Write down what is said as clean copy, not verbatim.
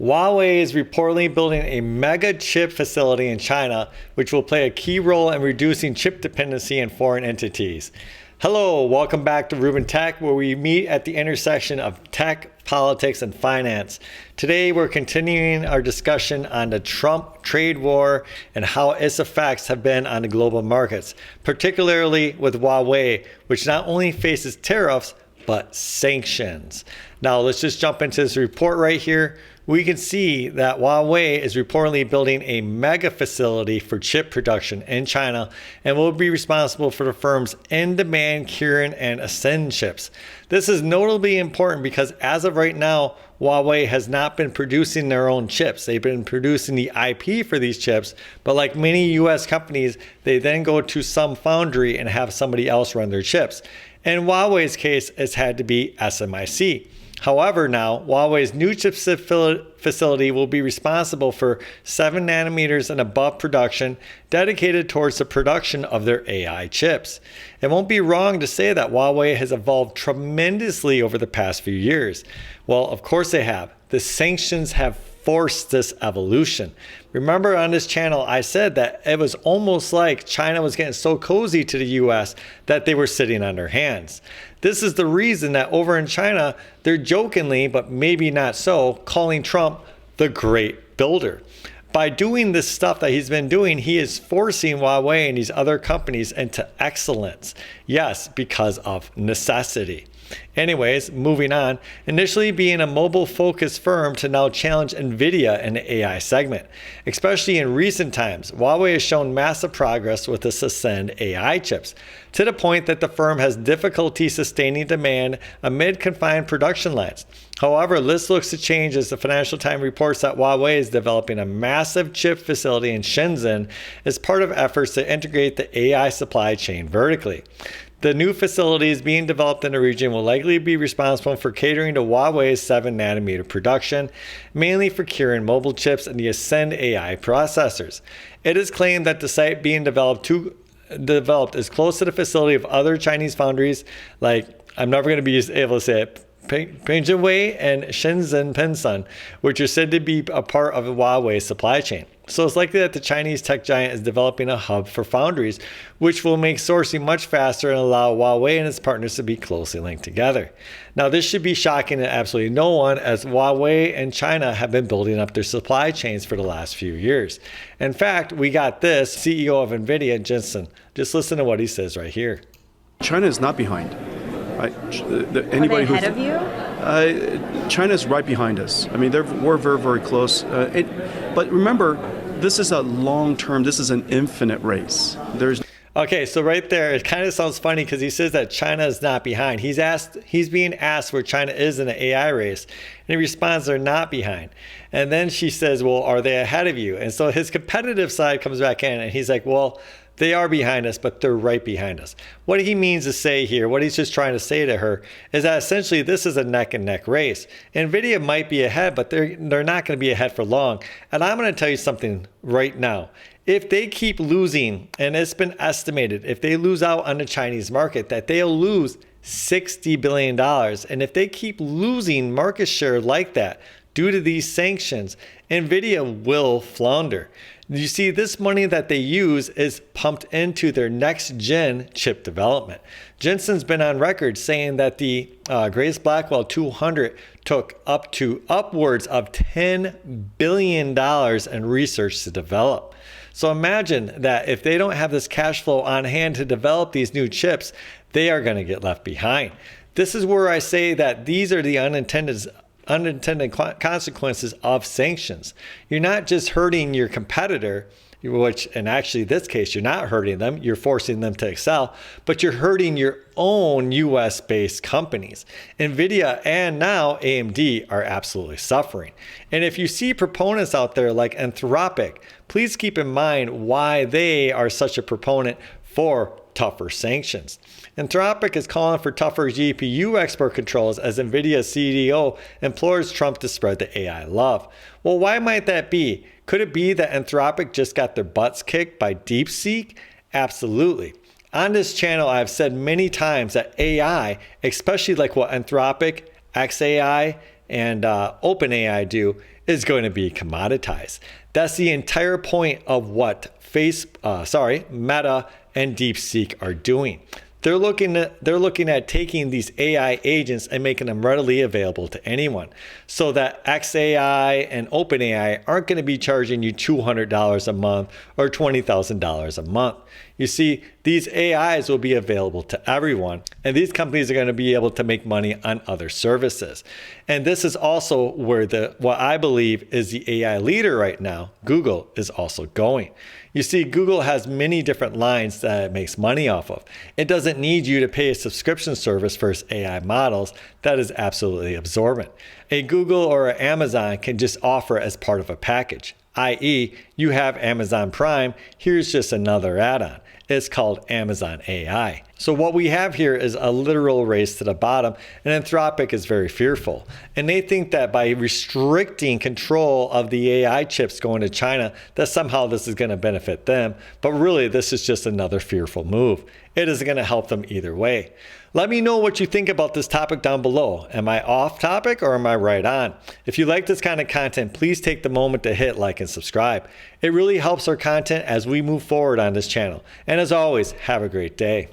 Huawei is reportedly building a mega chip facility in China, which will play a key role in reducing chip dependency in foreign entities. Hello, welcome back to Ruben Tech, where we meet at the intersection of tech, politics, and finance. Today, we're continuing our discussion on the Trump trade war and how its effects have been on the global markets, particularly with Huawei, which not only faces tariffs, but sanctions. Now, let's just jump into this report right here. We can see that Huawei is reportedly building a mega facility for chip production in China and will be responsible for the firm's in-demand Kirin and Ascend chips. This is notably important because as of right now, Huawei has not been producing their own chips. They've been producing the IP for these chips, but like many US companies, they then go to some foundry and have somebody else run their chips. In Huawei's case, it's had to be SMIC. However, now Huawei's new chip facility will be responsible for 7 nanometers and above production dedicated towards the production of their AI chips. It won't be wrong to say that Huawei has evolved tremendously over the past few years. Well, of course they have. The sanctions have forced this evolution. Remember on this channel, I said that it was almost like China was getting so cozy to the US that they were sitting on their hands. This is the reason that over in China, they're jokingly, but maybe not so, calling Trump the great builder. By doing this stuff that he's been doing, he is forcing Huawei and these other companies into excellence. Yes, because of necessity. Anyways, moving on, initially being a mobile-focused firm to now challenge Nvidia in the AI segment. Especially in recent times, Huawei has shown massive progress with its Ascend AI chips, to the point that the firm has difficulty sustaining demand amid confined production lines. However, this looks to change as the Financial Times reports that Huawei is developing a massive chip facility in Shenzhen as part of efforts to integrate the AI supply chain vertically. The new facilities being developed in the region will likely be responsible for catering to Huawei's 7 nanometer production, mainly for Kirin mobile chips and the Ascend AI processors. It is claimed that the site being developed is close to the facility of other Chinese foundries, like, I'm never going to be able to say it, Huawei and Shenzhen, which are said to be a part of Huawei's supply chain. So it's likely that the Chinese tech giant is developing a hub for foundries, which will make sourcing much faster and allow Huawei and its partners to be closely linked together. Now, this should be shocking to absolutely no one, as Huawei and China have been building up their supply chains for the last few years. In fact, we got this CEO of Nvidia, Jensen. Just listen to what he says right here. China is not behind. Anybody Are they ahead of you? China's right behind us. I mean, we're very, very close. But remember, this is a long-term, this is an infinite race. Okay, so right there, it kind of sounds funny because he says that China is not behind. He's being asked where China is in the AI race, and he responds, they're not behind. And then she says, well, are they ahead of you? And so his competitive side comes back in, and he's like, well, they are behind us, but they're right behind us. What he means to say here, what he's just trying to say to her, is that essentially this is a neck and neck race. Nvidia might be ahead, but they're not going to be ahead for long. And I'm going to tell you something right now. If they keep losing, and it's been estimated, if they lose out on the Chinese market, that they'll lose $60 billion. And if they keep losing market share like that due to these sanctions, Nvidia will flounder. You see, this money that they use is pumped into their next gen chip development. Jensen's been on record saying that the Grace Blackwell 200 took upwards of $10 billion in research to develop. So imagine that if they don't have this cash flow on hand to develop these new chips, they are going to get left behind. This is where I say that these are the unintended consequences of sanctions. You're not just hurting your competitor, which in actually this case, you're not hurting them, you're forcing them to excel, but you're hurting your own US-based companies. Nvidia and now AMD are absolutely suffering. And if you see proponents out there like Anthropic, please keep in mind why they are such a proponent for tougher sanctions. Anthropic is calling for tougher GPU export controls as Nvidia CEO implores Trump to spread the AI love. Well, why might that be? Could it be that Anthropic just got their butts kicked by DeepSeek? Absolutely. On this channel, I've said many times that AI, especially like what Anthropic, XAI, and OpenAI do is going to be commoditized. That's the entire point of what Meta and DeepSeek are doing. They're looking at taking these AI agents and making them readily available to anyone, so that XAI and OpenAI aren't going to be charging you $200 a month or $20,000 a month. You see, these AIs will be available to everyone, and these companies are going to be able to make money on other services. And this is also where what I believe is the AI leader right now, Google, is also going. You see, Google has many different lines that it makes money off of. It doesn't need you to pay a subscription service for its AI models. That is absolutely absorbent. A Google or an Amazon can just offer as part of a package, i.e., you have Amazon Prime, here's just another add-on. It's called Amazon AI. So what we have here is a literal race to the bottom, and Anthropic is very fearful. And they think that by restricting control of the AI chips going to China, that somehow this is going to benefit them. But really, this is just another fearful move. It isn't going to help them either way. Let me know what you think about this topic down below. Am I off topic or am I right on? If you like this kind of content, please take the moment to hit like and subscribe. It really helps our content as we move forward on this channel. And as always, have a great day.